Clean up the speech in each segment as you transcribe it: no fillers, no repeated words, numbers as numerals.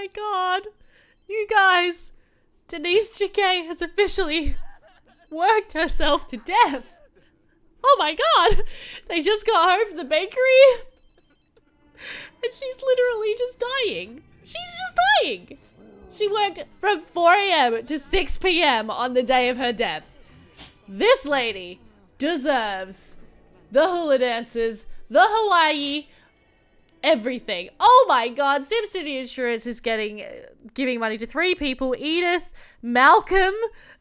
my God. You guys, Denise Jacquet has officially worked herself to death. Oh my God. They just got home from the bakery and she's literally just dying. She's just dying. She worked from 4 a.m. to 6 p.m. on the day of her death. This lady deserves the hula dances, the Hawaii, everything. Oh my God, Sim City Insurance is giving money to 3 people, Edith, Malcolm,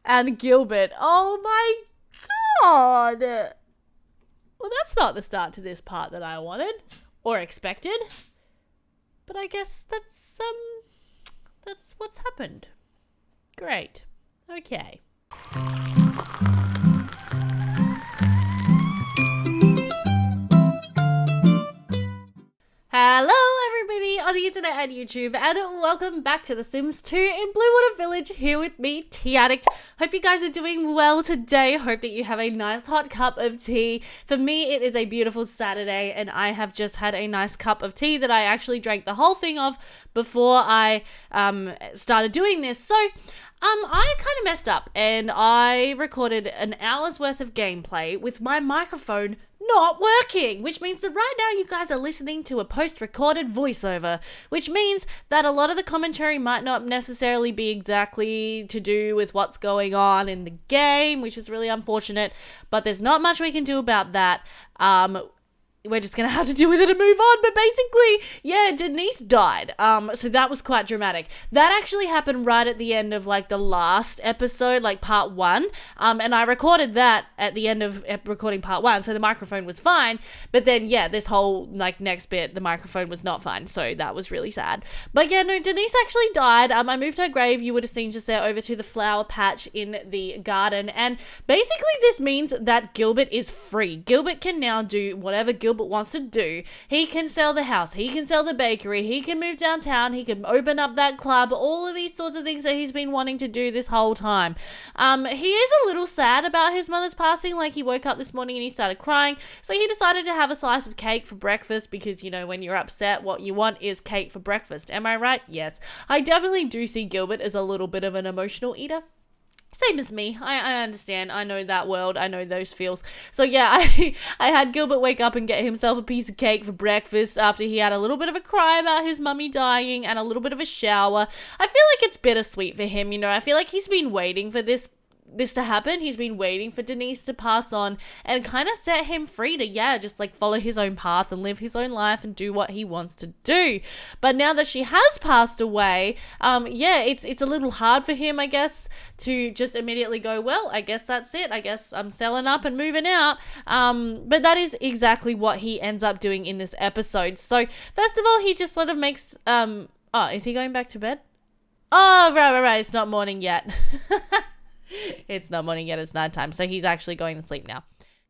and Gilbert. Oh my God. Well, that's not the start to this part that I wanted or expected. But I guess that's what's happened. Great. Okay. Hello everybody on the internet and YouTube, and welcome back to The Sims 2 in Bluewater Village, here with me, Tea Addict. Hope you guys are doing well today. Hope that you have a nice hot cup of tea. For me, it is a beautiful Saturday, and I have just had a nice cup of tea that I actually drank the whole thing of before I started doing this. So, I kind of messed up, and I recorded an hour's worth of gameplay with my microphone not working, which means that right now you guys are listening to a post-recorded voiceover, which means that a lot of the commentary might not necessarily be exactly to do with what's going on in the game, which is really unfortunate, but there's not much we can do about that. We're just gonna have to deal with it and move on. But basically, yeah, Denise died. So that was quite dramatic. That actually happened right at the end of like the last episode, like part 1. And I recorded that at the end of recording part 1, so the microphone was fine. But then, yeah, this whole like next bit, the microphone was not fine. So that was really sad. But yeah, no, Denise actually died. I moved her grave, you would have seen just there, over to the flower patch in the garden. And basically, this means that Gilbert is free. Gilbert can now do whatever Gilbert wants to do. He can sell the house, he can sell the bakery, he can move downtown, he can open up that club, all of these sorts of things that he's been wanting to do this whole time. He is a little sad about his mother's passing. Like, he woke up this morning and he started crying, so he decided to have a slice of cake for breakfast, because, you know, when you're upset, what you want is cake for breakfast. Am I right? Yes. I definitely do see Gilbert as a little bit of an emotional eater. Same as me. I understand. I know that world. I know those feels. So yeah, I had Gilbert wake up and get himself a piece of cake for breakfast after he had a little bit of a cry about his mummy dying and a little bit of a shower. I feel like it's bittersweet for him, you know. I feel like he's been waiting for this to happen. He's been waiting for Denise to pass on and kind of set him free to, yeah, just like follow his own path and live his own life and do what he wants to do. But now that she has passed away, yeah, it's a little hard for him, I guess, to just immediately go, well, I guess that's it. I guess I'm selling up and moving out. But that is exactly what he ends up doing in this episode. So first of all, he just sort of makes, oh, is he going back to bed? Oh, right. It's not morning yet. It's not morning yet, it's nighttime, so he's actually going to sleep now.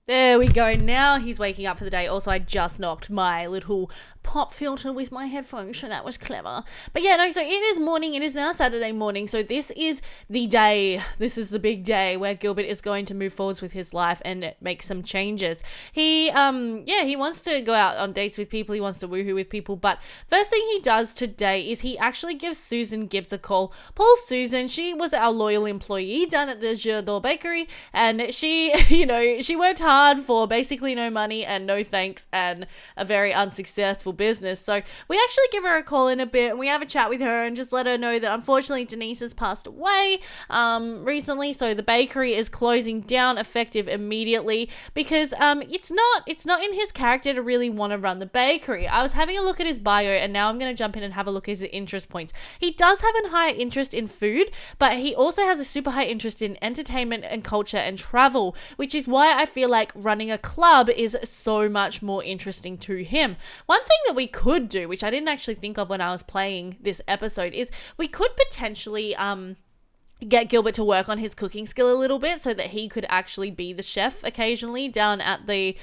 There we go. Now he's waking up for the day. Also, I just knocked my little pop filter with my headphones, so that was clever. But yeah, no, so it is morning. It is now Saturday morning. So this is the day. This is the big day where Gilbert is going to move forwards with his life and make some changes. He wants to go out on dates with people. He wants to woohoo with people. But first thing he does today is he actually gives Susan Gibbs a call. Poor Susan, she was our loyal employee down at the Jacquet bakery, and she, you know, she worked hard for basically no money and no thanks and a very unsuccessful business. So we actually give her a call in a bit and we have a chat with her and just let her know that unfortunately Denise has passed away recently, so the bakery is closing down effective immediately because it's not in his character to really want to run the bakery. I was having a look at his bio and now I'm going to jump in and have a look at his interest points. He does have a higher interest in food, but he also has a super high interest in entertainment and culture and travel, which is why I feel like running a club is so much more interesting to him. One thing that we could do, which I didn't actually think of when I was playing this episode, is we could potentially get Gilbert to work on his cooking skill a little bit so that he could actually be the chef occasionally down at the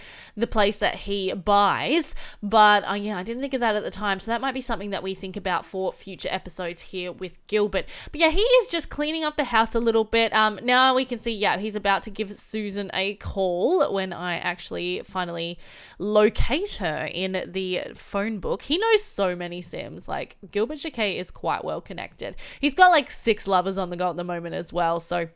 place that he buys. But yeah, I didn't think of that at the time, so that might be something that we think about for future episodes here with Gilbert. But yeah, he is just cleaning up the house a little bit. Now we can see, yeah, he's about to give Susan a call when I actually finally locate her in the phone book. He knows so many Sims. Like, Gilbert Jacquet is quite well connected. He's got like 6 lovers on the go at the moment as well, so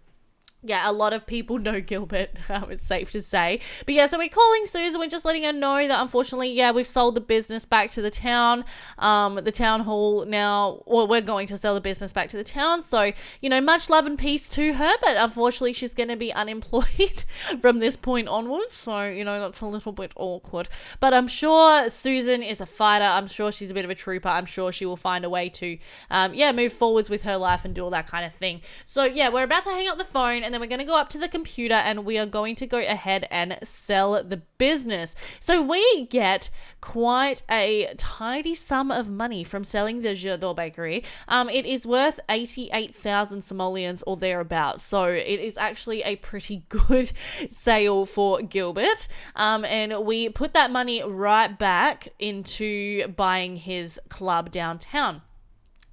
yeah, a lot of people know Gilbert, it's safe to say. But yeah, so we're calling Susan, we're just letting her know that unfortunately, yeah, we've sold the business back to the town, the town hall now, or we're going to sell the business back to the town. So, you know, much love and peace to her, but unfortunately she's going to be unemployed from this point onwards. So, you know, that's a little bit awkward. But I'm sure Susan is a fighter. I'm sure she's a bit of a trooper. I'm sure she will find a way to, move forwards with her life and do all that kind of thing. So yeah, we're about to hang up the phone, and then we're going to go up to the computer and we are going to go ahead and sell the business. So we get quite a tidy sum of money from selling the Jacquet bakery. It is worth 88,000 simoleons or thereabouts. So it is actually a pretty good sale for Gilbert. And we put that money right back into buying his club downtown.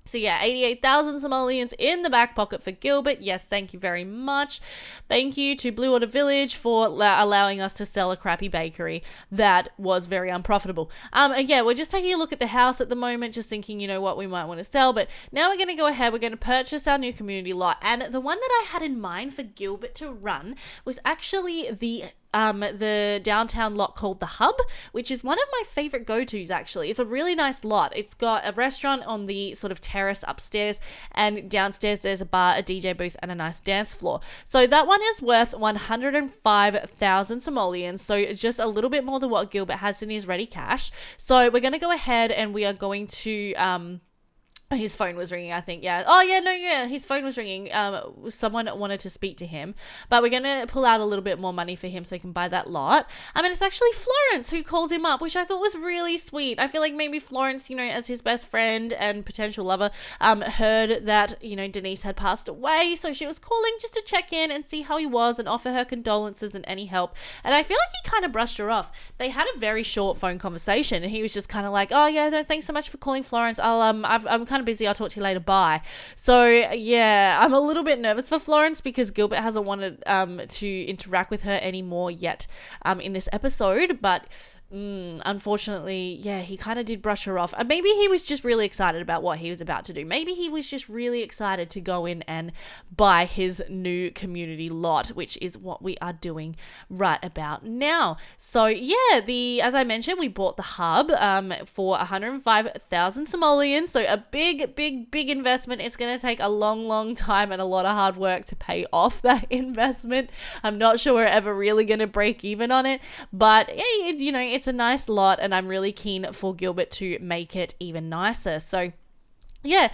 So yeah, 88,000 simoleons in the back pocket for Gilbert. Yes, thank you very much. Thank you to Blue Water Village for allowing us to sell a crappy bakery that was very unprofitable. And yeah, we're just taking a look at the house at the moment, just thinking, you know, what we might want to sell. But now we're going to go ahead, we're going to purchase our new community lot. And the one that I had in mind for Gilbert to run was actually the downtown lot called The Hub, which is one of my favorite go-tos actually. It's a really nice lot. It's got a restaurant on the sort of terrace upstairs, and downstairs there's a bar, a DJ booth, and a nice dance floor. So that one is worth 105,000 simoleons, so just a little bit more than what Gilbert has in his ready cash. So we're going to go ahead and we are going to his phone was ringing, I think, yeah. Oh, yeah, no, yeah, his phone was ringing. Someone wanted to speak to him, but we're going to pull out a little bit more money for him so he can buy that lot. And it's actually Florence who calls him up, which I thought was really sweet. I feel like maybe Florence, you know, as his best friend and potential lover, heard that, you know, Denise had passed away, so she was calling just to check in and see how he was and offer her condolences and any help. And I feel like he kind of brushed her off. They had a very short phone conversation, and he was just kind of like, oh, yeah, no, thanks so much for calling, Florence. I'm kind of busy, I'll talk to you later, bye. So yeah, I'm a little bit nervous for Florence because Gilbert hasn't wanted to interact with her anymore yet in this episode, but unfortunately, yeah, he kind of did brush her off. And maybe he was just really excited about what he was about to do. Maybe he was just really excited to go in and buy his new community lot, which is what we are doing right about now. So yeah, as I mentioned, we bought the hub for 105,000 simoleons. So a big investment. It's going to take a long time and a lot of hard work to pay off that investment. I'm not sure we're ever really going to break even on it, but yeah, you know, it's a nice lot, and I'm really keen for Gilbert to make it even nicer. So yeah,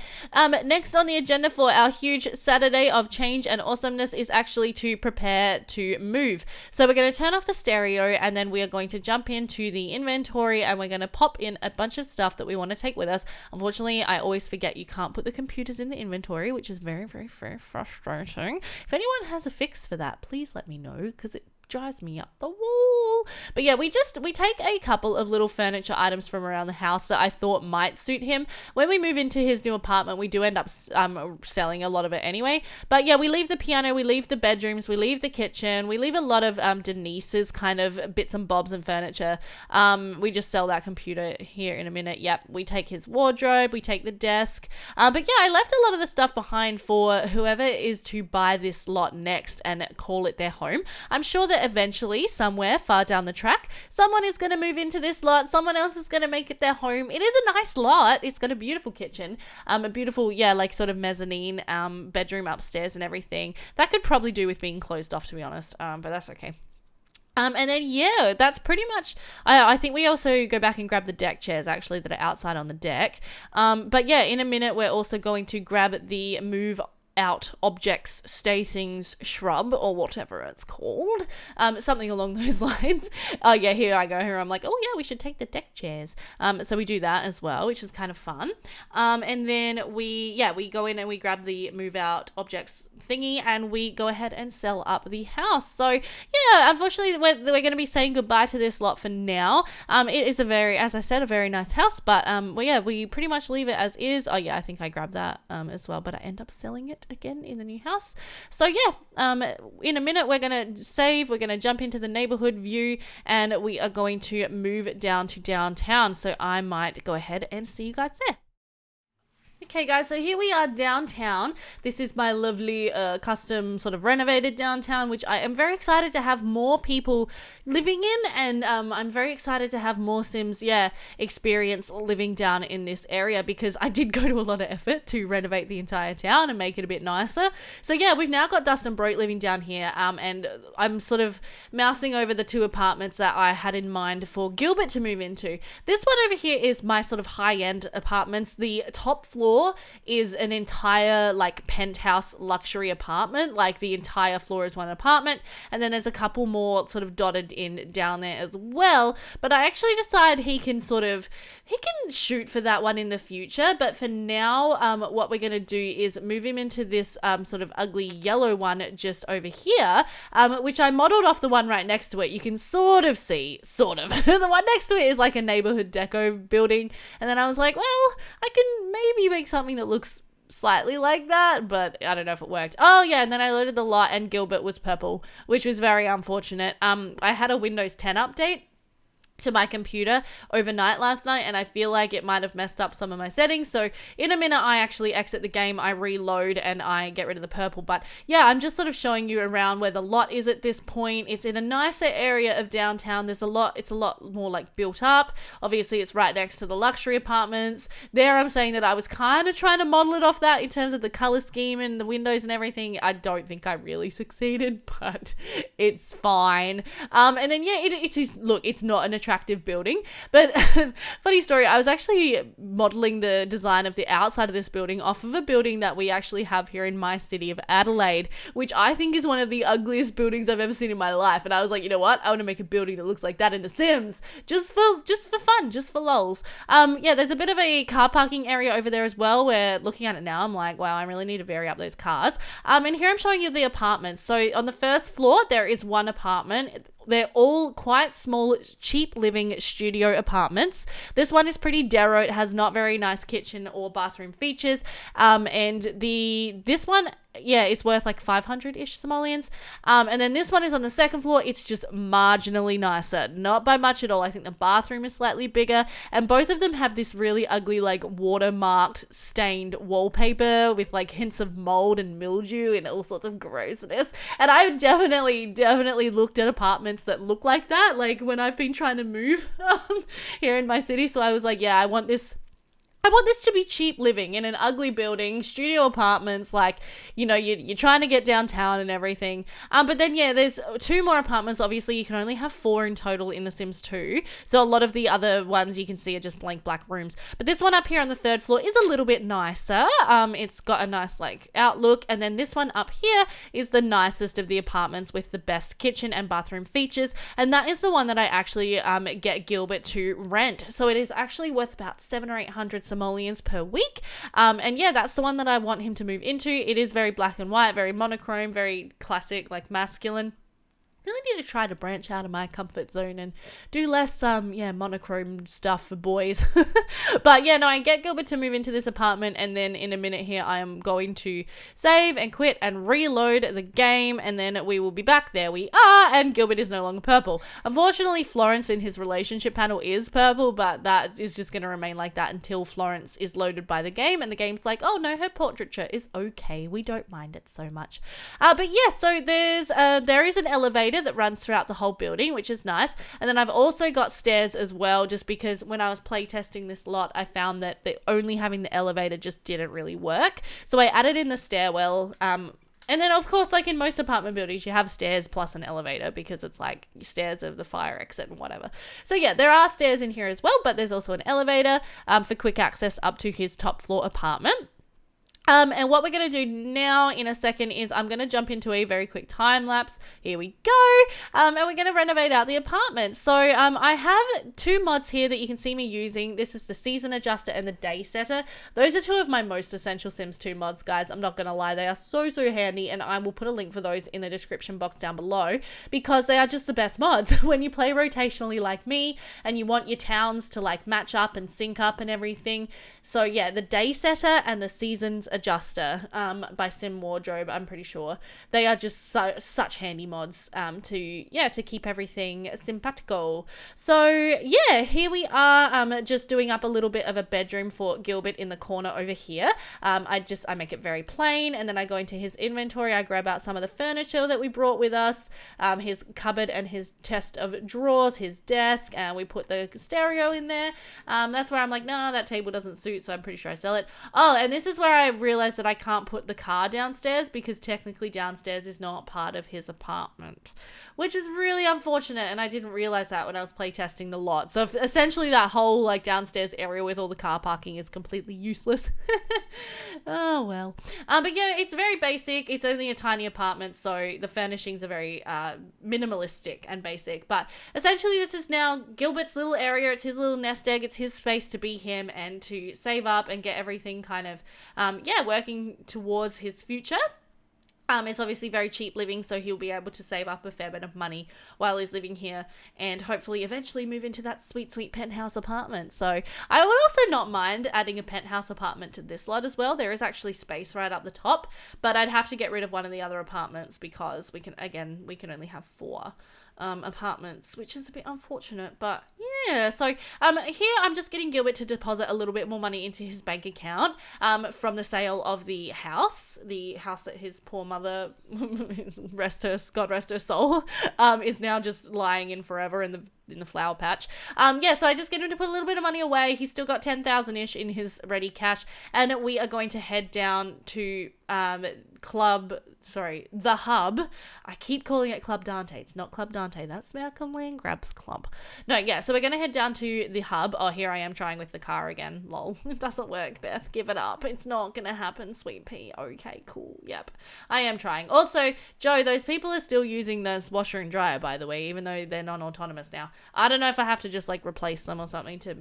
next on the agenda for our huge Saturday of change and awesomeness is actually to prepare to move. So we're going to turn off the stereo, and then we are going to jump into the inventory, and we're going to pop in a bunch of stuff that we want to take with us. Unfortunately, I always forget you can't put the computers in the inventory, which is very frustrating. If anyone has a fix for that, please let me know, because it drives me up the wall. But yeah, we take a couple of little furniture items from around the house that I thought might suit him. When we move into his new apartment, we do end up selling a lot of it anyway. But yeah, we leave the piano, we leave the bedrooms, we leave the kitchen, we leave a lot of Denise's kind of bits and bobs and furniture. We just sell that computer here in a minute. Yep, we take his wardrobe, we take the desk. But yeah, I left a lot of the stuff behind for whoever is to buy this lot next and call it their home. I'm sure that eventually, somewhere far down the track, someone is going to move into this lot, someone else is going to make it their home. It is a nice lot. It's got a beautiful kitchen, a beautiful, yeah, like sort of mezzanine bedroom upstairs and everything. That could probably do with being closed off, to be honest, but that's okay. And then, yeah, that's pretty much, I think we also go back and grab the deck chairs, actually, that are outside on the deck. But yeah, in a minute, we're also going to grab the move out objects, stay things shrub or whatever it's called. Something along those lines. Oh yeah, here I go. Here I'm like, oh yeah, we should take the deck chairs. So we do that as well, which is kind of fun. And then we go in and we grab the move out objects thingy and we go ahead and sell up the house. So yeah, unfortunately we're going to be saying goodbye to this lot for now. It is as I said, a very nice house, but we pretty much leave it as is. Oh yeah, I think I grabbed that as well, but I end up selling it again in the new house. So yeah, in a minute we're going to save, we're going to jump into the neighborhood view, and we are going to move down to downtown. So I might go ahead and see you guys there. Okay guys, so here we are downtown. This is my lovely custom sort of renovated downtown, which I am very excited to have more people living in, and I'm very excited to have more Sims experience living down in this area, because I did go to a lot of effort to renovate the entire town and make it a bit nicer. So yeah, we've now got Dustin Broke living down here, and I'm sort of mousing over the 2 apartments that I had in mind for Gilbert to move into. This one over here is my sort of high-end apartments. The top floor is an entire like penthouse luxury apartment. Like the entire floor is one apartment, and then there's a couple more sort of dotted in down there as well. But I actually decided he can shoot for that one in the future, but for now what we're going to do is move him into this sort of ugly yellow one just over here, which I modeled off the one right next to it. You can sort of see the one next to it is like a neighborhood deco building, and then I was like, well, I can maybe make something that looks slightly like that, but I don't know if it worked. Oh yeah, and then I loaded the lot and Gilbert was purple, which was very unfortunate. I had a Windows 10 update to my computer overnight last night, and I feel like it might have messed up some of my settings. So in a minute I actually exit the game, I reload, and I get rid of the purple. But yeah, I'm just sort of showing you around where the lot is at this point. It's in a nicer area of downtown. It's a lot more like built up. Obviously it's right next to the luxury apartments. There I'm saying that I was kind of trying to model it off that in terms of the color scheme and the windows and everything. I don't think I really succeeded, but it's fine. And then yeah, it's not an attractive building, but funny story, I was actually modeling the design of the outside of this building off of a building that we actually have here in my city of Adelaide, which I think is one of the ugliest buildings I've ever seen in my life. And I was like, you know what, I want to make a building that looks like that in The Sims, just for fun, just for lols. Yeah, there's a bit of a car parking area over there as well. We're looking at it now, I'm like, wow, I really need to vary up those cars. And here I'm showing you the apartments. So on the first floor there is one apartment. They're all quite small, cheap living studio apartments. This one is pretty dero. It has not very nice kitchen or bathroom features. And this one, yeah, it's worth like 500-ish simoleons. And then this one is on the second floor. It's just marginally nicer. Not by much at all. I think the bathroom is slightly bigger. And both of them have this really ugly, like watermarked, stained wallpaper with like hints of mold and mildew and all sorts of grossness. And I definitely looked at apartments that look like that, like when I've been trying to move here in my city. So I was like, yeah, I want this to be cheap living in an ugly building, studio apartments, like, you know, you're trying to get downtown and everything. But then, yeah, there's 2 more apartments. Obviously, you can only have 4 in total in The Sims 2. So a lot of the other ones you can see are just blank black rooms. But this one up here on the 3rd floor is a little bit nicer. It's got a nice, like, outlook. And then this one up here is the nicest of the apartments with the best kitchen and bathroom features. And that is the one that I actually get Gilbert to rent. So it is actually worth about 700 or 800 simoleons per week. And yeah, that's the one that I want him to move into. It is very black and white, very monochrome, very classic, like masculine. Really need to try to branch out of my comfort zone and do less monochrome stuff for boys. But yeah, no, I get Gilbert to move into this apartment, and then in a minute here I am going to save and quit and reload the game, and then we will be back. There we are, and Gilbert is no longer purple. Unfortunately, Florence in his relationship panel is purple, but that is just going to remain like that until Florence is loaded by the game, and the game's like, oh no, her portraiture is okay, we don't mind it so much. But yeah, so there is an elevator that runs throughout the whole building, which is nice. And then I've also got stairs as well, just because when I was playtesting this lot, I found that only having the elevator just didn't really work. So I added in the stairwell. And then, of course, like in most apartment buildings, you have stairs plus an elevator because it's like stairs of the fire exit and whatever. So yeah, there are stairs in here as well, but there's also an elevator for quick access up to his top floor apartment. And what we're going to do now in a second is I'm going to jump into a very quick time lapse. Here we go. And we're going to renovate out the apartment. So I have two mods here that you can see me using. This is the season adjuster and the day setter. Those are two of my most essential Sims 2 mods, guys. I'm not going to lie. They are so, so handy, and I will put a link for those in the description box down below because they are just the best mods. When you play rotationally like me and you want your towns to like match up and sync up and everything. So yeah, the day setter and the seasons adjuster by Sim Wardrobe, I'm pretty sure they are just such handy mods to keep everything simpatico. So yeah, here we are just doing up a little bit of a bedroom for Gilbert in the corner over here. I make it very plain, and then I go into his inventory. I grab out some of the furniture that we brought with us, his cupboard and his chest of drawers, his desk, and we put the stereo in there. That's where I'm like, nah, that table doesn't suit, so I'm pretty sure I sell it. Oh, and this is where I realized that I can't put the car downstairs because technically downstairs is not part of his apartment, which is really unfortunate, and I didn't realize that when I was playtesting the lot. So essentially that whole like downstairs area with all the car parking is completely useless. Oh well. But yeah, it's very basic. It's only a tiny apartment, so the furnishings are very minimalistic and basic. But essentially this is now Gilbert's little area. It's his little nest egg. It's his space to be him and to save up and get everything kind of working towards his future. It's obviously very cheap living, so he'll be able to save up a fair bit of money while he's living here and hopefully eventually move into that sweet, sweet penthouse apartment. So I would also not mind adding a penthouse apartment to this lot as well. There is actually space right up the top, but I'd have to get rid of one of the other apartments because we can only have 4 apartments, which is a bit unfortunate, but yeah. So here I'm just getting Gilbert to deposit a little bit more money into his bank account from the sale of the house that his poor mother, God rest her soul, is now just lying in forever in the flower patch. So I just get him to put a little bit of money away. He's still got 10,000-ish in his ready cash, and we are going to head down to the Hub. I keep calling it Club Dante. It's not Club Dante. That's Malcolm Land Grabs Club. No, yeah, so we're going to head down to the Hub. Oh, here I am trying with the car again. Lol. It doesn't work, Beth. Give it up. It's not going to happen, sweet pea. Okay, cool. Yep. I am trying. Also, Joe, those people are still using this washer and dryer, by the way, even though they're non-autonomous now. I don't know if I have to just like replace them or something to...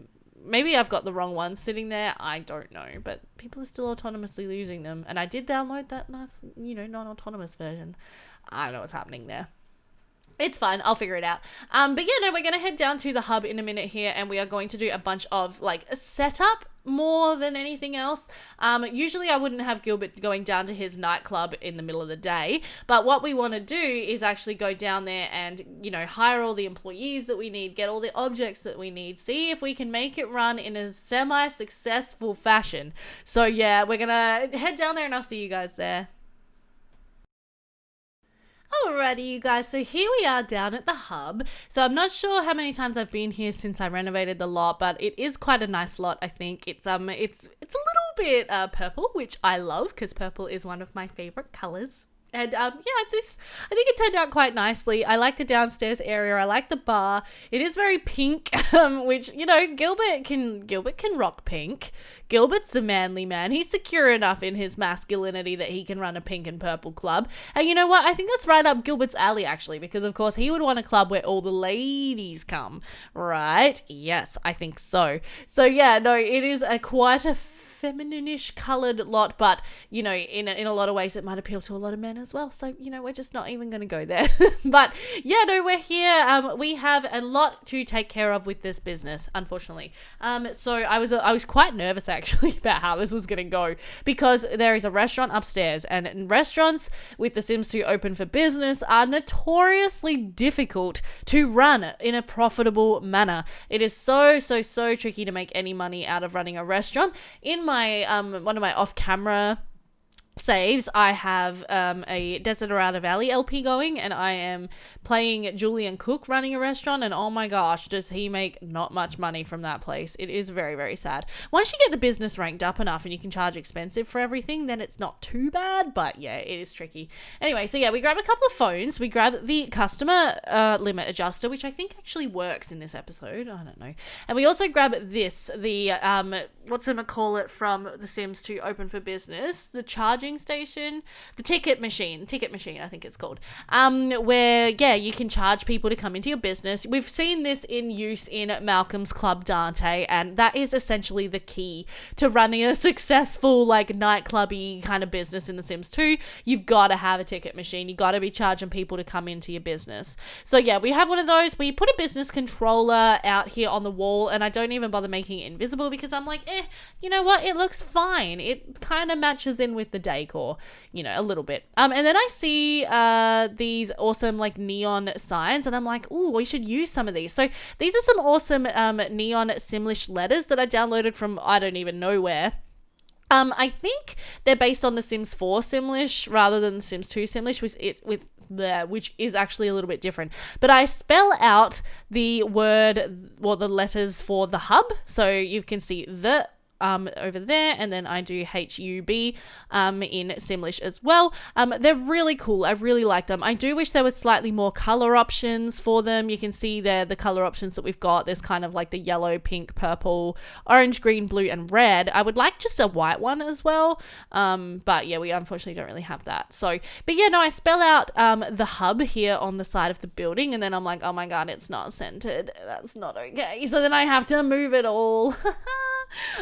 Maybe I've got the wrong ones sitting there. I don't know. But people are still autonomously using them. And I did download that nice, non-autonomous version. I don't know what's happening there. It's fine. I'll figure it out. But yeah, no, we're going to head down to the Hub in a minute here, and we are going to do a bunch of like a setup more than anything else. Usually I wouldn't have Gilbert going down to his nightclub in the middle of the day, but what we want to do is actually go down there and, hire all the employees that we need, get all the objects that we need, see if we can make it run in a semi-successful fashion. So yeah, we're going to head down there and I'll see you guys there. Alrighty, you guys, so here we are down at the Hub. So I'm not sure how many times I've been here since I renovated the lot, but it is quite a nice lot, I think. It's a little bit purple, which I love because purple is one of my favorite colors. And I think it turned out quite nicely. I like the downstairs area. I like the bar. It is very pink, which, Gilbert can rock pink. Gilbert's the manly man. He's secure enough in his masculinity that he can run a pink and purple club. And you know what? I think that's right up Gilbert's alley, actually, because of course he would want a club where all the ladies come, right? Yes, I think so. So yeah, no, it is quite a feminine-ish coloured lot, but in a lot of ways it might appeal to a lot of men as well, so we're just not even going to go there. But yeah, no, we're here. We have a lot to take care of with this business, unfortunately. So I was quite nervous actually about how this was going to go, because there is a restaurant upstairs, and restaurants with The Sims 2 open for business are notoriously difficult to run in a profitable manner. It is so tricky to make any money out of running a restaurant. In my one of my off-camera saves, I have a Desiderata Valley LP going, and I am playing Julian Cook running a restaurant, and oh my gosh, does he make not much money from that place. It is very, very sad. Once you get the business ranked up enough and you can charge expensive for everything, then it's not too bad, but yeah, it is tricky. Anyway, so yeah, we grab a couple of phones, we grab the customer limit adjuster, which I think actually works in this episode, I don't know, and we also grab this, the what's it call it from The Sims 2 Open for Business, the charging station, the ticket machine, I think it's called, where, yeah, you can charge people to come into your business. We've seen this in use in Malcolm's Club Dante, and that is essentially the key to running a successful, like, nightclubby kind of business in The Sims 2. You've got to have a ticket machine. You got to be charging people to come into your business. So yeah, we have one of those. We put a business controller out here on the wall, and I don't even bother making it invisible because I'm like, you know what? It looks fine. It kind of matches in with the decor, you know, a little bit. And then I see these awesome, like, neon signs, and I'm like, ooh, we should use some of these. So these are some awesome neon Simlish letters that I downloaded from I don't even know where. I think they're based on the Sims 4 Simlish rather than the Sims 2 Simlish, which is actually a little bit different. But I spell out the word, or the letters for the hub, so you can see the over there, and then I do HUB in Simlish as well. They're really cool. I really like them. I do wish there was slightly more color options for them. You can see there the color options that we've got. There's kind of like the yellow, pink, purple, orange, green, blue, and red. I would like just a white one as well. But yeah, we unfortunately don't really have that. So, but yeah, no, I spell out the hub here on the side of the building, and then I'm like, oh my god, it's not centered. That's not okay. So then I have to move it all.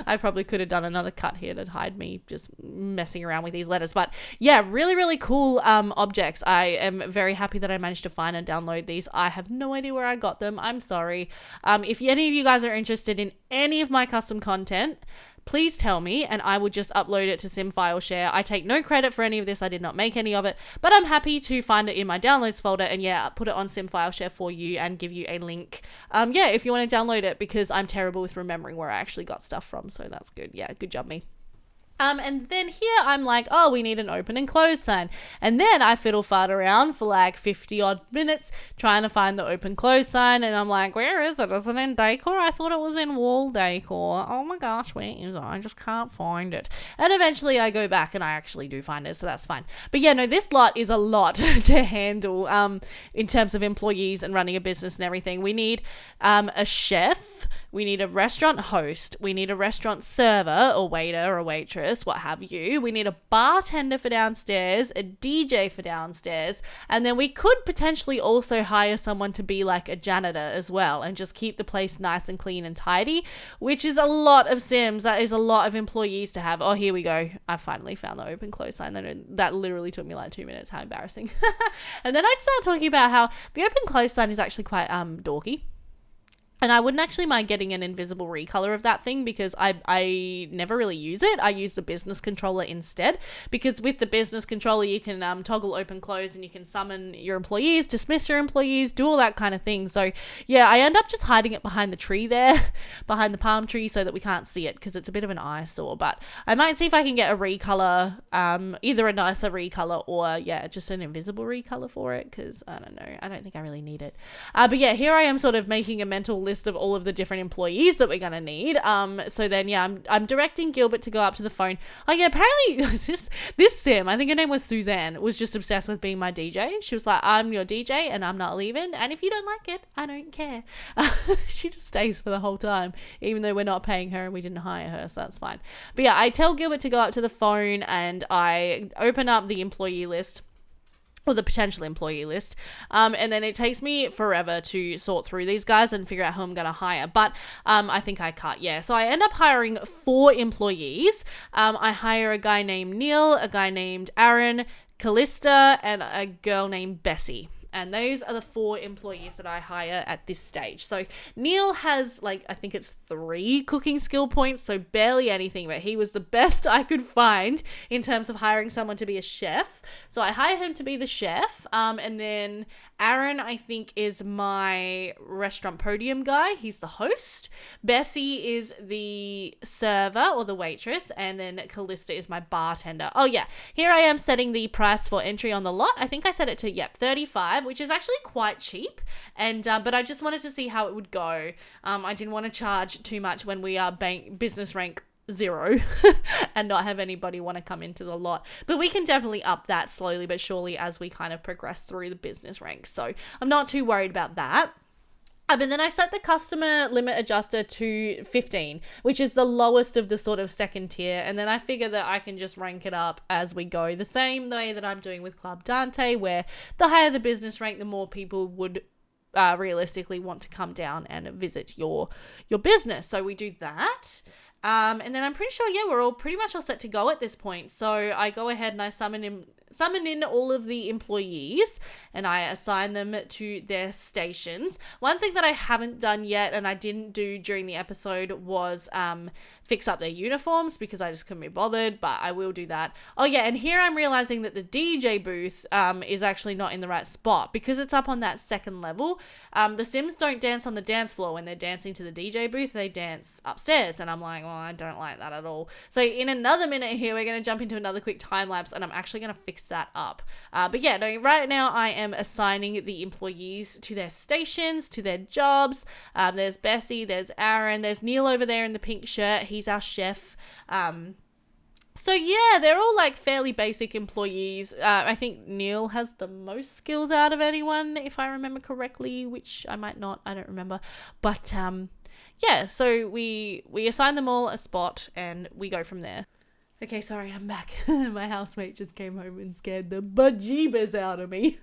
I probably could have done another cut here to hide me just messing around with these letters. But yeah, really, really cool objects. I am very happy that I managed to find and download these. I have no idea where I got them. I'm sorry. If any of you guys are interested in any of my custom content, please tell me, and I will just upload it to SimFileShare. I take no credit for any of this. I did not make any of it, but I'm happy to find it in my downloads folder and yeah, put it on SimFileShare for you and give you a link. Yeah, if you want to download it, because I'm terrible with remembering where I actually got stuff from, so that's good. Yeah, good job me. And then here I'm like, oh, we need an open and close sign. And then I fiddle fart around for like 50 odd minutes trying to find the open close sign. And I'm like, where is it? Is it in decor? I thought it was in wall decor. Oh my gosh, where is it? I just can't find it. And eventually I go back and I actually do find it. So that's fine. But yeah, no, this lot is a lot to handle in terms of employees and running a business and everything. We need a chef. We need a restaurant host. We need a restaurant server or waiter or waitress, what have you. We need a bartender for downstairs, a DJ for downstairs, and then we could potentially also hire someone to be like a janitor as well and just keep the place nice and clean and tidy, which is a lot of Sims. That is a lot of employees to have. Oh, here we go. I finally found the open close sign. That literally took me like 2 minutes. How embarrassing. And then I start talking about how the open close sign is actually quite dorky. And I wouldn't actually mind getting an invisible recolor of that thing because I never really use it. I use the business controller instead, because with the business controller you can toggle open close and you can summon your employees, dismiss your employees, do all that kind of thing. So yeah, I end up just hiding it behind the tree there, behind the palm tree, so that we can't see it because it's a bit of an eyesore. But I might see if I can get a recolor, either a nicer recolor or yeah, just an invisible recolor for it, because I don't know, I don't think I really need it. But yeah, here I am sort of making a mental list of all of the different employees that we're gonna need. So then yeah, I'm directing Gilbert to go up to the phone. Oh yeah, apparently this Sim, I think her name was Suzanne, was just obsessed with being my DJ. She was like, I'm your DJ and I'm not leaving, and if you don't like it, I don't care. She just stays for the whole time, even though we're not paying her and we didn't hire her, so that's fine. But yeah, I tell Gilbert to go up to the phone and I open up the employee list, or the potential employee list, and then it takes me forever to sort through these guys and figure out who I'm going to hire, but I think I cut, yeah. So I end up hiring 4 employees. I hire a guy named Neil, a guy named Aaron, Callista, and a girl named Bessie. And those are the 4 employees that I hire at this stage. So Neil has like, I think it's 3 cooking skill points, so barely anything, but he was the best I could find in terms of hiring someone to be a chef. So I hire him to be the chef. And then Aaron, I think, is my restaurant podium guy. He's the host. Bessie is the server or the waitress. And then Callista is my bartender. Oh yeah, here I am setting the price for entry on the lot. I think I set it to, $35, which is actually quite cheap. And but I just wanted to see how it would go. I didn't want to charge too much when we are business rank 0 and not have anybody want to come into the lot, but we can definitely up that slowly but surely as we kind of progress through the business ranks, so I'm not too worried about that. But then I set the customer limit adjuster to 15, which is the lowest of the sort of second tier, and then I figure that I can just rank it up as we go, the same way that I'm doing with Club Dante, where the higher the business rank, the more people would realistically want to come down and visit your business. So we do that. And then I'm pretty sure, we're all pretty much all set to go at this point. So I go ahead and I summon in all of the employees and I assign them to their stations. One thing that I haven't done yet and I didn't do during the episode was fix up their uniforms because I just couldn't be bothered, but I will do that. Oh yeah, and here I'm realizing that the DJ booth is actually not in the right spot because it's up on that second level. The Sims don't dance on the dance floor when they're dancing to the DJ booth, they dance upstairs, and I'm like, well, I don't like that at all. So in another minute here, we're going to jump into another quick time lapse and I'm actually going to fix that up. But yeah, no, right now I am assigning the employees to their stations, to their jobs. There's Bessie, there's Aaron, there's Neil over there in the pink shirt. He's our chef. So yeah, they're all like fairly basic employees. I think Neil has the most skills out of anyone, if I remember correctly, which I might not, I don't remember. But yeah, so we assign them all a spot and we go from there. Okay, sorry, I'm back. My housemate just came home and scared the bejeebers out of me.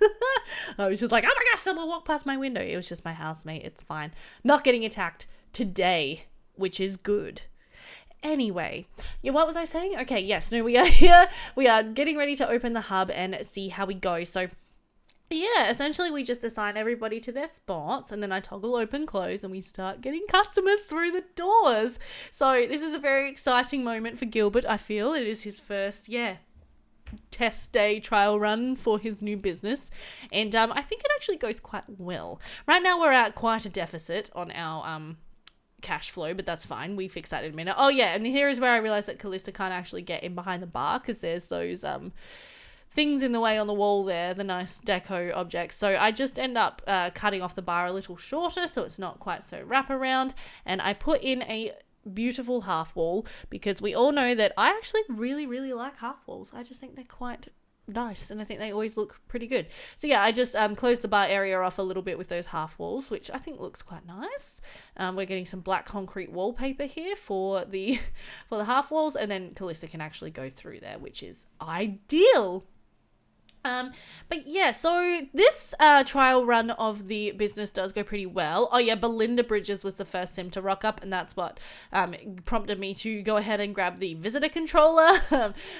I was just like, oh my gosh, someone walked past my window. It was just my housemate. It's fine. Not getting attacked today, which is good. Anyway, yeah, what was I saying? Okay, yes, no, we are here. We are getting ready to open the hub and see how we go. So yeah, essentially we just assign everybody to their spots and then I toggle open close and we start getting customers through the doors. So this is a very exciting moment for Gilbert, I feel. It is his first, test day trial run for his new business. And I think it actually goes quite well. Right now we're at quite a deficit on our cash flow, but that's fine. We fix that in a minute. Oh yeah, and here is where I realized that Callista can't actually get in behind the bar because there's those things in the way on the wall there, the nice deco objects. So I just end up cutting off the bar a little shorter so it's not quite so wraparound, and I put in a beautiful half wall because we all know that I actually really, really like half walls. I just think they're quite nice and I think they always look pretty good. So yeah, I just closed the bar area off a little bit with those half walls, which I think looks quite nice. We're getting some black concrete wallpaper here for the half walls, and then Callista can actually go through there, which is ideal. But yeah, so this trial run of the business does go pretty well. Oh yeah, Belinda Bridges was the first sim to rock up, and that's what prompted me to go ahead and grab the visitor controller,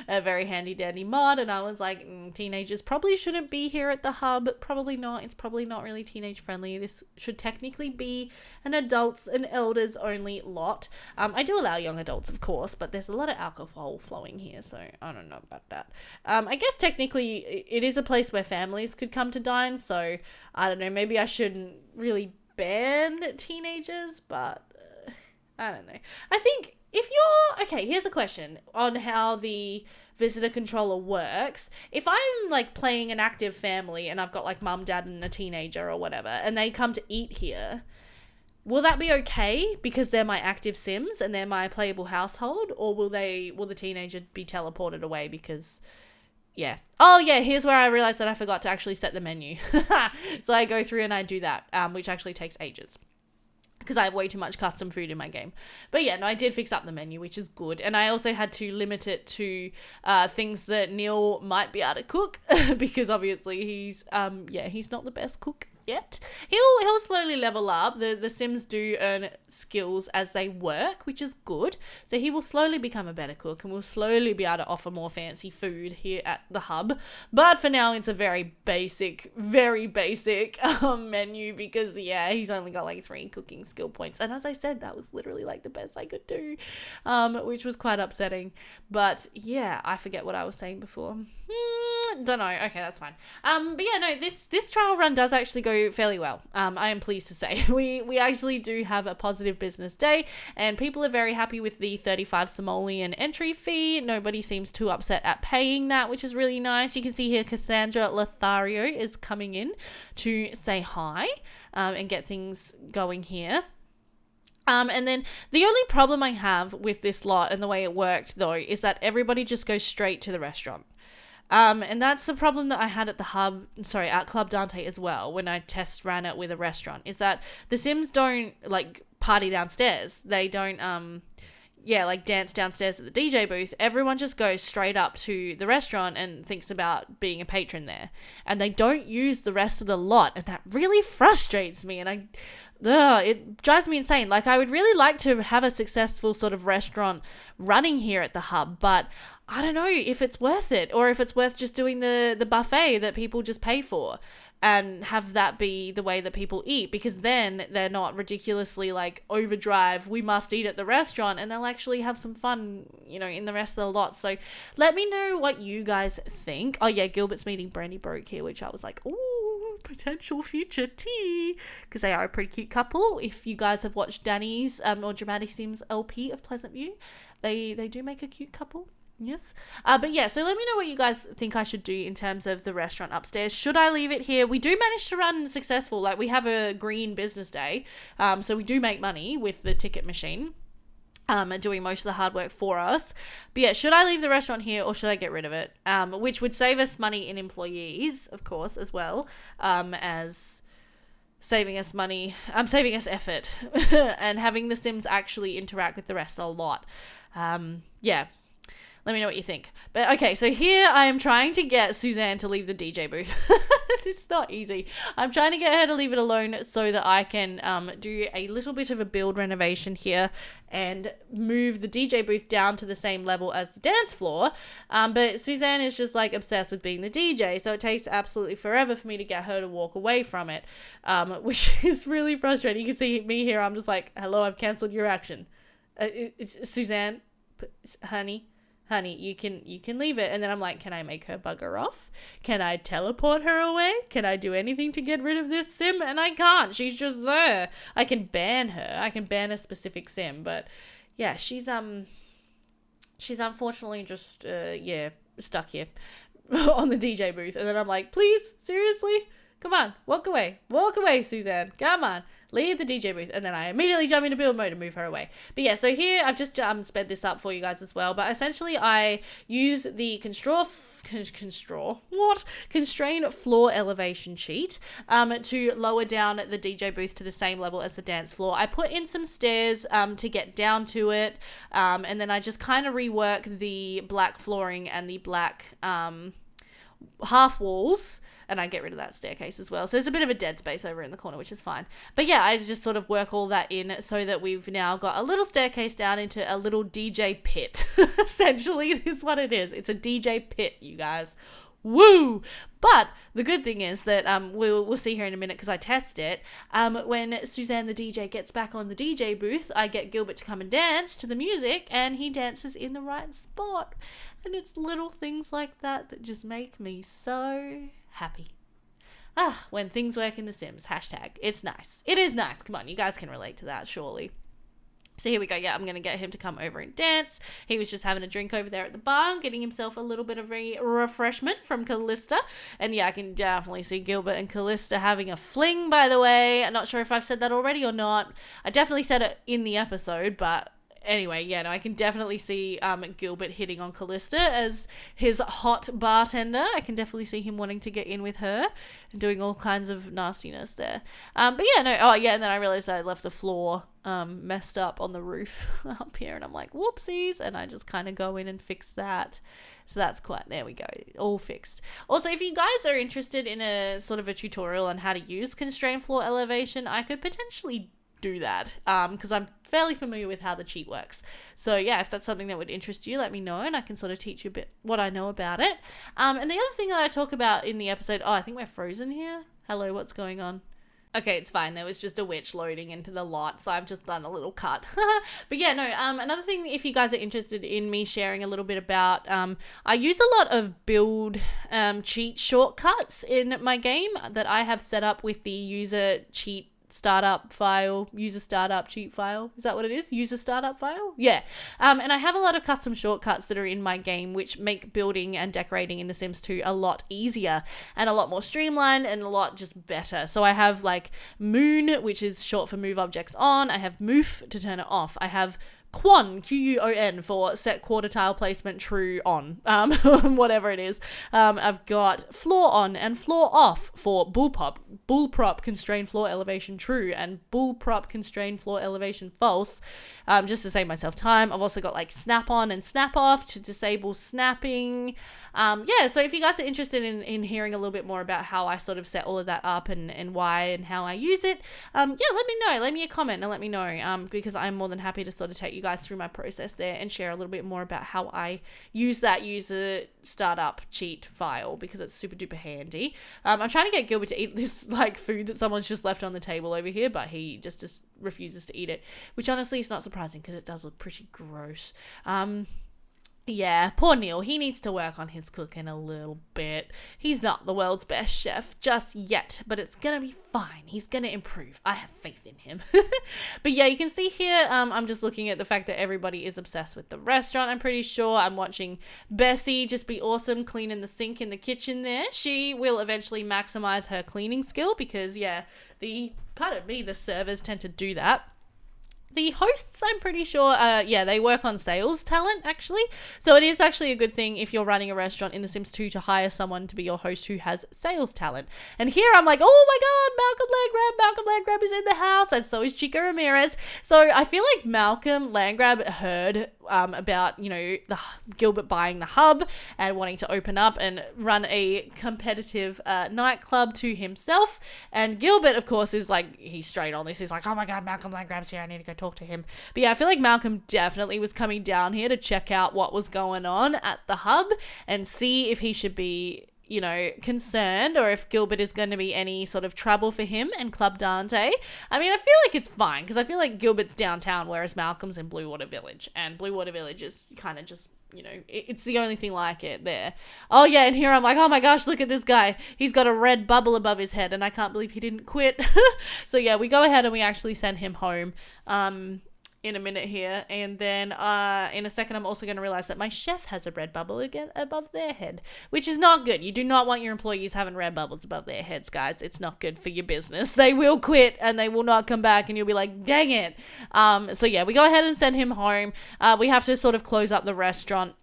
a very handy dandy mod, and I was like, teenagers probably shouldn't be here at the hub, probably not, it's probably not really teenage friendly, this should technically be an adults and elders only lot. I do allow young adults, of course, but there's a lot of alcohol flowing here, so I don't know about that. I guess technically it is a place where families could come to dine, so I don't know, maybe I shouldn't really ban teenagers, but I don't know. I think if you're, okay, here's a question on how the visitor controller works. If I'm like playing an active family and I've got like mum, dad and a teenager or whatever, and they come to eat here, will that be okay because they're my active sims and they're my playable household, or will the teenager be teleported away because... yeah. Oh, yeah, here's where I realized that I forgot to actually set the menu. So I go through and I do that, which actually takes ages because I have way too much custom food in my game. But yeah, no, I did fix up the menu, which is good. And I also had to limit it to things that Neil might be able to cook because obviously he's not the best cook yet. He'll slowly level up. The Sims do earn skills as they work, which is good. So he will slowly become a better cook and will slowly be able to offer more fancy food here at the hub. But for now, it's a very basic menu because, yeah, he's only got like 3 cooking skill points. And as I said, that was literally like the best I could do, which was quite upsetting. But yeah, I forget what I was saying before. Don't know. Okay, that's fine. But yeah, no, this trial run does actually go fairly well. I am pleased to say we actually do have a positive business day, and people are very happy with the 35 simoleon entry fee. Nobody seems too upset at paying that, which is really nice. You can see here Cassandra Lothario is coming in to say hi and get things going here. And then the only problem I have with this lot and the way it worked, though, is that everybody just goes straight to the restaurant. And that's the problem that I had at the hub, at Club Dante as well, when I ran it with a restaurant, is that the Sims don't, like, party downstairs. They don't, dance downstairs at the DJ booth. Everyone just goes straight up to the restaurant and thinks about being a patron there. And they don't use the rest of the lot, and that really frustrates me, and it drives me insane. Like, I would really like to have a successful sort of restaurant running here at the hub, but I don't know if it's worth it, or if it's worth just doing the buffet that people just pay for and have that be the way that people eat, because then they're not ridiculously like overdrive, we must eat at the restaurant, and they'll actually have some fun, in the rest of the lot. So let me know what you guys think. Oh yeah, Gilbert's meeting Brandy Broke here, which I was like, ooh, potential future tea, because they are a pretty cute couple. If you guys have watched Danny's or Dramatic Sims LP of Pleasantview, they do make a cute couple. Yes. But yeah, so let me know what you guys think I should do in terms of the restaurant upstairs. Should I leave it here? We do manage to run successful. Like, we have a green business day. So we do make money with the ticket machine. And doing most of the hard work for us. But yeah, should I leave the restaurant here or should I get rid of it? Which would save us money in employees, of course, as well, as saving us money, saving us effort, and having the Sims actually interact with the rest of the lot. Yeah. Let me know what you think. But okay, so here I am trying to get Suzanne to leave the DJ booth. It's not easy. I'm trying to get her to leave it alone so that I can do a little bit of a build renovation here and move the DJ booth down to the same level as the dance floor. But Suzanne is just like obsessed with being the DJ, so it takes absolutely forever for me to get her to walk away from it, which is really frustrating. You can see me here. I'm just like, hello, I've cancelled your action. It's Suzanne, honey, you can leave it. And then I'm like, can I make her bugger off? Can I teleport her away? Can I do anything to get rid of this Sim? And I can't. She's just there. I can ban her. I can ban a specific Sim, but yeah, she's unfortunately just stuck here on the DJ booth. And then I'm like, please, seriously? Come on, walk away, Suzanne. Come on, leave the DJ booth. And then I immediately jump into build mode and move her away. But yeah, so here I've just sped this up for you guys as well. But essentially I use the constrain floor elevation cheat to lower down the DJ booth to the same level as the dance floor. I put in some stairs to get down to it, and then I just kind of rework the black flooring and the black half walls, and I get rid of that staircase as well. So there's a bit of a dead space over in the corner, which is fine. But yeah, I just sort of work all that in so that we've now got a little staircase down into a little DJ pit. Essentially, is what it is. It's a DJ pit, you guys. Woo! But the good thing is that we'll see here in a minute because I test it. When Suzanne the DJ gets back on the DJ booth, I get Gilbert to come and dance to the music, and he dances in the right spot. And it's little things like that that just make me so happy. When things work in The Sims. Hashtag. It's nice. It is nice. Come on, you guys can relate to that, surely. So here we go. Yeah, I'm going to get him to come over and dance. He was just having a drink over there at the bar, getting himself a little bit of a refreshment from Callista. And yeah, I can definitely see Gilbert and Callista having a fling, by the way. I'm not sure if I've said that already or not. I definitely said it in the episode, but anyway, yeah, no, I can definitely see Gilbert hitting on Callista as his hot bartender. I can definitely see him wanting to get in with her and doing all kinds of nastiness there. But yeah, no, oh yeah, and then I realized I left the floor messed up on the roof up here, and I'm like, whoopsies, and I just kind of go in and fix that. So that's quite, there we go, all fixed. Also, if you guys are interested in a sort of a tutorial on how to use constrained floor elevation, I could potentially do that because I'm fairly familiar with how the cheat works. So yeah, if that's something that would interest you, let me know and I can sort of teach you a bit what I know about it. And the other thing that I talk about in the episode, I think we're frozen here. Hello, what's going on? Okay, it's fine. There was just a witch loading into the lot, so I've just done a little cut. But yeah, no, another thing, if you guys are interested in me sharing a little bit about, I use a lot of build cheat shortcuts in my game that I have set up with the user cheat startup file, user startup cheat file. Is that what it is? User startup file? Yeah. And I have a lot of custom shortcuts that are in my game which make building and decorating in The Sims 2 a lot easier and a lot more streamlined and a lot just better. So I have like Moon, which is short for move objects on. I have Moof to turn it off. I have Quan, Quon, for set quarter tile placement true on, whatever it is. I've got floor on and floor off for bullprop constrained floor elevation true and bullprop constrained floor elevation false, just to save myself time. I've also got like snap on and snap off to disable snapping. Yeah, so if you guys are interested in hearing a little bit more about how I sort of set all of that up and why and how I use it, yeah, let me know. Leave me a comment and let me know, because I'm more than happy to sort of take you guys through my process there and share a little bit more about how I use that user startup cheat file because it's super duper handy. I'm trying to get Gilbert to eat this like food that someone's just left on the table over here, but he just refuses to eat it, which honestly is not surprising because it does look pretty gross. Yeah, poor Neil. He needs to work on his cooking a little bit. He's not the world's best chef just yet, but it's gonna be fine. He's gonna improve. I have faith in him. But yeah, you can see here, I'm just looking at the fact that everybody is obsessed with the restaurant, I'm pretty sure. I'm watching Bessie just be awesome cleaning the sink in the kitchen there. She will eventually maximize her cleaning skill because, yeah, the servers tend to do that. The hosts, I'm pretty sure, yeah, they work on sales talent, actually. So it is actually a good thing if you're running a restaurant in The Sims 2 to hire someone to be your host who has sales talent. And here I'm like, oh my god, Malcolm Landgrab is in the house, and so is Chica Ramirez. So I feel like Malcolm Landgrab heard about, you know, the Gilbert buying the hub and wanting to open up and run a competitive nightclub to himself. And Gilbert, of course, is like, he's straight on this. He's like, oh my god, Malcolm Landgrab's here, I need to go talk to him. But yeah, I feel like Malcolm definitely was coming down here to check out what was going on at the hub and see if he should be, you know, concerned or if Gilbert is going to be any sort of trouble for him and Club Dante. I mean, I feel like it's fine because I feel like Gilbert's downtown whereas Malcolm's in Blue Water Village, and Blue Water Village is kind of just, you know, it's the only thing like it there. Oh yeah, and here I'm like, oh my gosh, look at this guy. He's got a red bubble above his head and I can't believe he didn't quit. So yeah, we go ahead and we actually send him home in a minute here, and then in a second I'm also going to realize that my chef has a red bubble again above their head, which is not good. You do not want your employees having red bubbles above their heads, guys. It's not good for your business. They will quit and they will not come back and you'll be like, dang it. So yeah, we go ahead and send him home. We have to sort of close up the restaurant.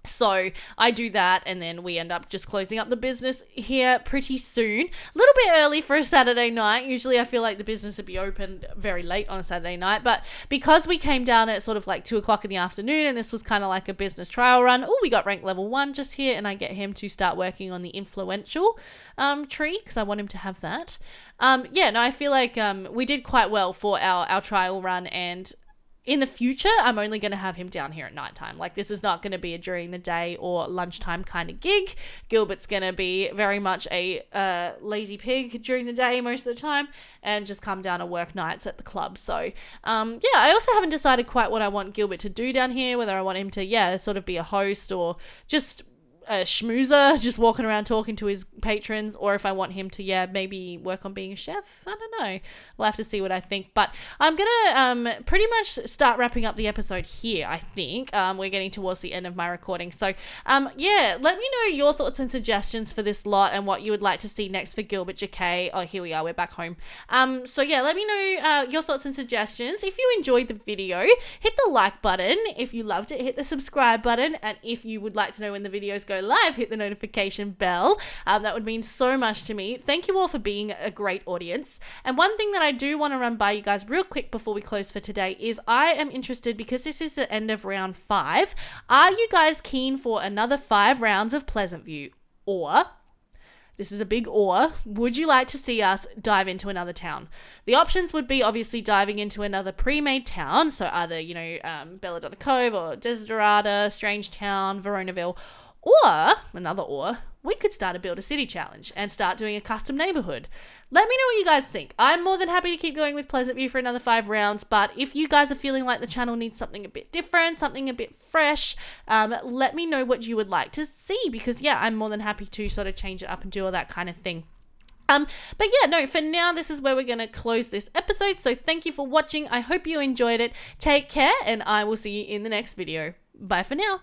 So I do that and then we end up just closing up the business here pretty soon. A little bit early for a Saturday night. Usually I feel like the business would be open very late on a Saturday night, but because we came down at sort of like 2 o'clock in the afternoon and this was kind of like a business trial run, we got rank level 1 just here, and I get him to start working on the influential tree because I want him to have that. Yeah, no, I feel like we did quite well for our trial run, and in the future, I'm only going to have him down here at nighttime. Like, this is not going to be a during the day or lunchtime kind of gig. Gilbert's going to be very much a lazy pig during the day most of the time and just come down and work nights at the club. So, yeah, I also haven't decided quite what I want Gilbert to do down here, whether I want him to, yeah, sort of be a host or just a schmoozer, just walking around talking to his patrons, or if I want him to, maybe work on being a chef. I don't know. We'll have to see what I think. But I'm going to pretty much start wrapping up the episode here, I think. We're getting towards the end of my recording. So, let me know your thoughts and suggestions for this lot and what you would like to see next for Gilbert Jacquet. Oh, here we are. We're back home. Let me know your thoughts and suggestions. If you enjoyed the video, hit the like button. If you loved it, hit the subscribe button. And if you would like to know when the videos go live, hit the notification bell. That would mean so much to me. Thank you all for being a great audience. And one thing that I do want to run by you guys real quick before we close for today is I am interested, because this is the end of round 5. Are you guys keen for another 5 rounds of Pleasantview? Or, this is a big or, would you like to see us dive into another town? The options would be obviously diving into another pre-made town, so either, Belladonna Cove or Desiderata, Strangetown, Veronaville, or we could start a Build a City challenge and start doing a custom neighborhood. Let me know what you guys think. I'm more than happy to keep going with Pleasantview for another 5 rounds, but if you guys are feeling like the channel needs something a bit different, something a bit fresh, let me know what you would like to see, because I'm more than happy to sort of change it up and do all that kind of thing. For now, this is where we're going to close this episode. So thank you for watching. I hope you enjoyed it. Take care, and I will see you in the next video. Bye for now.